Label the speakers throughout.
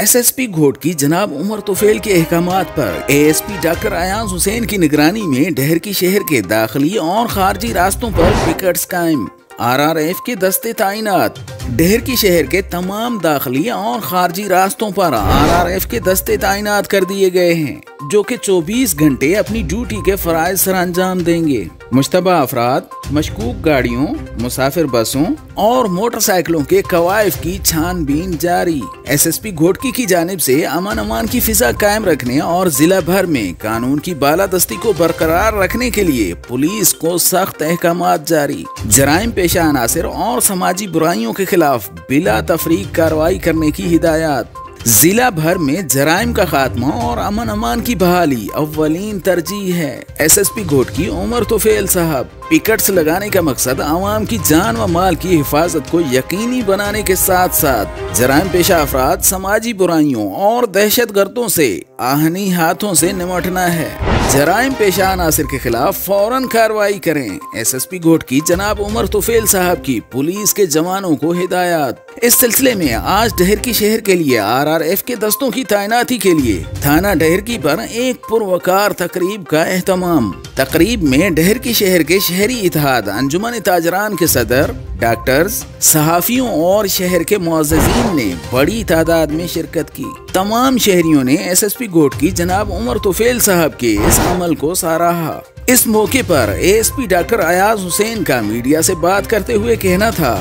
Speaker 1: SSP Ghotki जनाब उमर तुफैल के अहकामात पर एएसपी डॉक्टर अयाज हुसैन की निगरानी में डहर की शहर के दाखिली और खारजी रास्तों पर पिकेट्स कायम। आरआरएफ के दस्ते तैनात। डहर की शहर के तमाम दाखिली और खारजी रास्तों पर आरआरएफ के दस्ते तैनात कर दिए गए हैं, जो कि 24 घंटे अपनी ड्यूटी के फराइज सर अंजाम देंगे। मुश्तबा अफराद, मशकूक गाड़ियों, मुसाफिर बसों और मोटरसाइकिलों के कवायफ की छानबीन जारी। एसएसपी घोटकी की जानिब से अमन अमान की फिजा कायम रखने और जिला भर में कानून की बालादस्ती को बरकरार रखने के लिए पुलिस को सख्त अहकामात जारी। जराइम पेशा अनासिर और समाजी बुराइयों के खिलाफ बिला तफरीक कार्रवाई करने की हिदायत। जिला भर में जराइम का खात्मा और अमन अमान की बहाली अव्वलीन तरजीह है। एसएसपी घोटकी उमर तुफैल साहब। पिकेट्स लगाने का मकसद आवाम की जान व माल की हिफाजत को यकीनी बनाने के साथ साथ जराइम पेशा अफराद, समाजी बुराइयों और दहशत गर्दों से आहनी हाथों से निमटना है। जराइम पेशा अनासिर के खिलाफ फौरन कार्रवाई करें। एसएसपी घोटकी जनाब उमर तुफैल साहब की पुलिस के जवानों को हिदायत। इस सिलसिले में आज डहर की शहर के लिए आरआरएफ के दस्तों की तैनाती के लिए थाना डहर की पर एक पुरवकार तकरीब का एहतमाम। तकरीब में डहर की शहर के शहरी इत्तेहाद अंजुमन ताजरान के सदर, डॉक्टर्स, सहाफियों और शहर के मुअज़्ज़िज़ीन ने बड़ी तादाद में शिरकत की। तमाम शहरियों ने एसएसपी घोटकी जनाब उमर तुफैल साहब के इस अमल को सराहा। इस मौके पर एएसपी डॉक्टर अयाज हुसैन का मीडिया से बात करते हुए कहना था।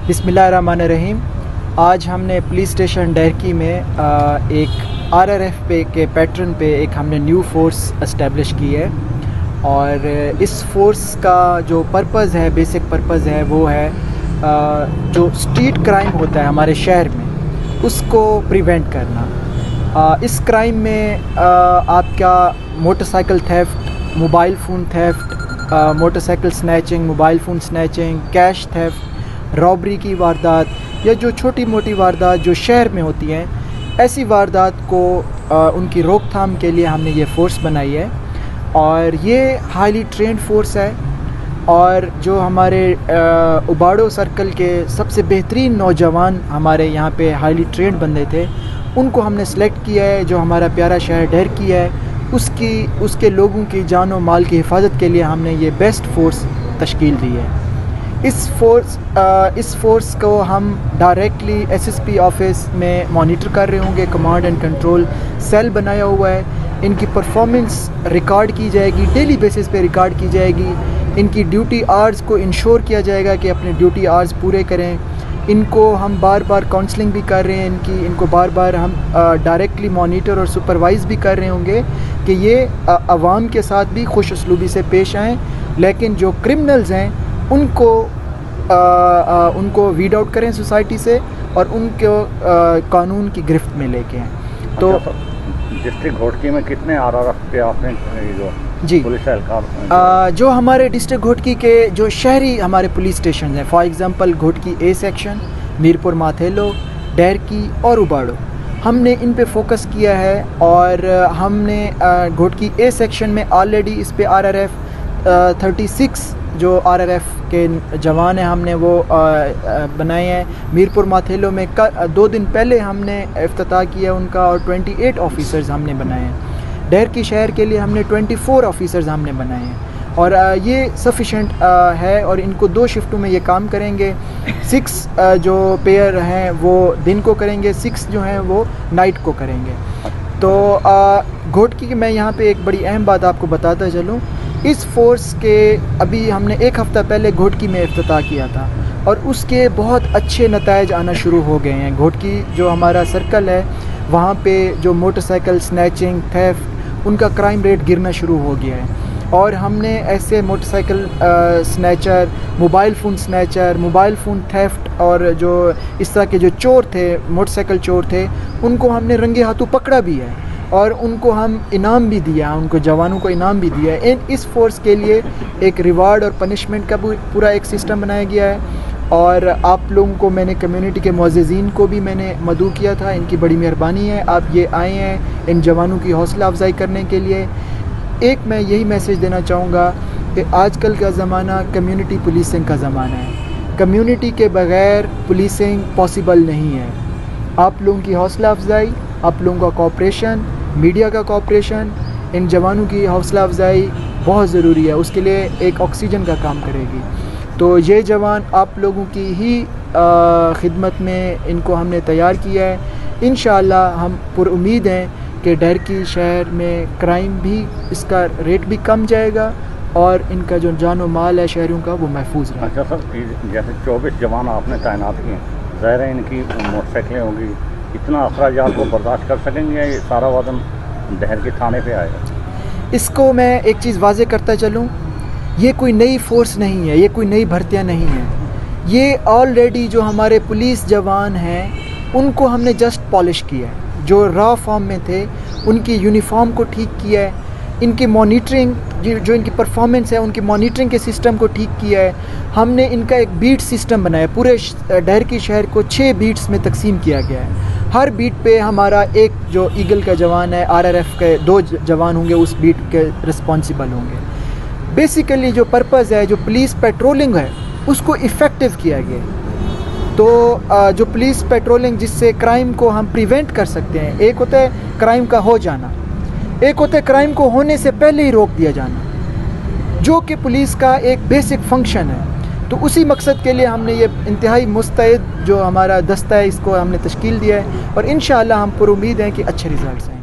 Speaker 2: बिस्मिल्लाहिर्रहमानिर्रहीम। आज हमने पुलिस स्टेशन डहरकी में एक आरआरएफ के पैटर्न पे एक हमने न्यू फोर्स इस्टेब्लिश की है और इस फोर्स का जो पर्पज़ है, बेसिक पर्पज़ है, वो है जो स्ट्रीट क्राइम होता है हमारे शहर में उसको प्रिवेंट करना। इस क्राइम में आपका motorcycle theft, mobile phone theft, motorcycle snatching, mobile phone snatching, cash theft, robbery की वारदात या जो छोटी मोटी वारदात जो शहर में होती हैं, ऐसी वारदात को उनकी रोकथाम के लिए हमने ये फ़ोर्स बनाई है और ये हाईली ट्रेंड फोर्स है। और जो हमारे उबाड़ो सर्कल के सबसे बेहतरीन नौजवान हमारे यहाँ पे हाईली ट्रेंड बंदे थे, उनको हमने सेलेक्ट किया है। जो हमारा प्यारा शहर डहरकी है उसके लोगों की जान और माल की हिफाजत के लिए हमने ये बेस्ट फोर्स तश्कील दी है। इस फोर्स को हम डायरेक्टली एसएसपी ऑफिस में मॉनिटर कर रहे होंगे। कमांड एंड कंट्रोल सेल बनाया हुआ है। इनकी परफॉर्मेंस रिकॉर्ड की जाएगी, डेली बेसिस पे रिकॉर्ड की जाएगी। इनकी ड्यूटी आवर्स को इंश्योर किया जाएगा कि अपने ड्यूटी आवर्स पूरे करें। इनको हम बार बार काउंसलिंग भी कर रहे हैं। इनको बार बार हम डायरेक्टली मॉनिटर और सुपरवाइज़ भी कर रहे होंगे कि ये आवाम के साथ भी खुश उसलूबी से पेश आएँ, लेकिन जो क्रिमिनल्स हैं उनको वीड आउट करें सोसाइटी से और उनको कानून की गिरफ्त में लेके आएँ। तो
Speaker 3: डिस्ट्रिक्ट घोटकी में कितने आरआरएफ पे आपने
Speaker 2: जी
Speaker 3: पुलिस एहलकार
Speaker 2: जो हमारे डिस्ट्रिक्ट घोटकी के जो शहरी हमारे पुलिस स्टेशन हैं, for example Ghotki A section, Mirpur Mathelo, Daharki और उबाड़ो, हमने इन पे फोकस किया है। और हमने घोटकी ए सेक्शन में ऑलरेडी इस पे आरआरएफ 36 जो आरआरएफ के जवान हैं हमने वो बनाए हैं। मीरपुर माथेलो में 2 दिन पहले हमने इफ्तिताह किया उनका और 28 ऑफिसर्स हमने बनाए हैं। डहर की शहर के लिए हमने 24 ऑफिसर्स हमने बनाए हैं और ये सफिशेंट है और इनको 2 शिफ्टों में ये काम करेंगे। 6 जो पेयर हैं वो दिन को करेंगे, 6 जो हैं वो नाइट को करेंगे। तो घोटकी की मैं यहाँ पे एक बड़ी अहम बात आपको बताता चलूँ। इस फोर्स के अभी हमने 1 हफ़्ता पहले घोटकी में इफ्तिताह किया था और उसके बहुत अच्छे नताइज आना शुरू हो गए हैं। घोटकी जो हमारा सर्कल है वहाँ पे जो मोटरसाइकिल स्नैचिंग, थेफ्ट, उनका क्राइम रेट गिरना शुरू हो गया है। और हमने ऐसे motorcycle snatcher, mobile phone snatcher, mobile phone theft और जो इस तरह के जो चोर थे, मोटरसाइकिल चोर थे, उनको हमने रंगे हाथों पकड़ा भी है और उनको हम इनाम भी दिया, उनको जवानों को इनाम भी दिया है। इस फोर्स के लिए एक रिवार्ड और पनिशमेंट का पूरा एक सिस्टम बनाया गया है। और आप लोगों को मैंने कम्युनिटी के मुअज़्ज़िज़ीन को भी मैंने मदऊ किया था। इनकी बड़ी मेहरबानी है, आप ये आए हैं इन जवानों की हौसला अफजाई करने के लिए। एक मैं यही मैसेज देना चाहूँगा कि आजकल का ज़माना कम्युनिटी पुलिसिंग का ज़माना है। कम्युनिटी के बग़ैर पुलिसिंग पॉसिबल नहीं है। आप लोगों की हौसला अफजाई, आप लोगों का कोऑपरेशन, मीडिया का कोऑपरेशन, इन जवानों की हौसला अफजाई बहुत ज़रूरी है, उसके लिए एक ऑक्सीजन का काम करेगी। तो ये जवान आप लोगों की ही खिदमत में इनको हमने तैयार किया है। इंशाअल्लाह हम पुरुम्मीद हैं कि डहरकी शहर में क्राइम भी, इसका रेट भी कम जाएगा और इनका जो जान व माल है शहरों का वो महफूज रहेगा।
Speaker 3: अच्छा सर, जैसे 24 जवान आपने तैनात किए, ज़ाहिर है इनकी मोटरसाइकिलें होंगी, इतना अखराजात को बर्दाश्त कर सकेंगे या ये सारा वजन डहरकी थाने पे आएगा? इसको
Speaker 2: मैं एक चीज़ वाज़े करता चलूँ, ये कोई नई फ़ोर्स नहीं है, ये कोई नई भर्तियाँ नहीं हैं। ये ऑलरेडी जो हमारे पुलिस जवान हैं उनको हमने जस्ट पॉलिश किया है। जो रॉ फॉर्म में थे उनकी यूनिफॉर्म को ठीक किया है, इनकी मॉनिटरिंग जो इनकी परफॉर्मेंस है उनकी मॉनिटरिंग के सिस्टम को ठीक किया है। हमने इनका एक बीट सिस्टम बनाया, पूरे डहरकी शहर को 6 बीट्स में तकसीम किया गया है। हर बीट पे हमारा एक जो ईगल का जवान है, RRF के 2 जवान होंगे, उस बीट के रिस्पॉन्सिबल होंगे। बेसिकली जो पर्पज़ है, जो पुलिस पेट्रोलिंग है उसको इफ़ेक्टिव किया गया। तो जो पुलिस पेट्रोलिंग जिससे क्राइम को हम प्रिवेंट कर सकते हैं, एक होता है क्राइम का हो जाना, एक होता है क्राइम को होने से पहले ही रोक दिया जाना, जो कि पुलिस का एक बेसिक फंक्शन है। तो उसी मकसद के लिए हमने ये इंतहाई मुस्तैद जो हमारा दस्ता है इसको हमने तश्कील दिया है और इंशाअल्लाह हम पुरुम्मीद हैं कि अच्छे रिज़ल्ट्स हैं।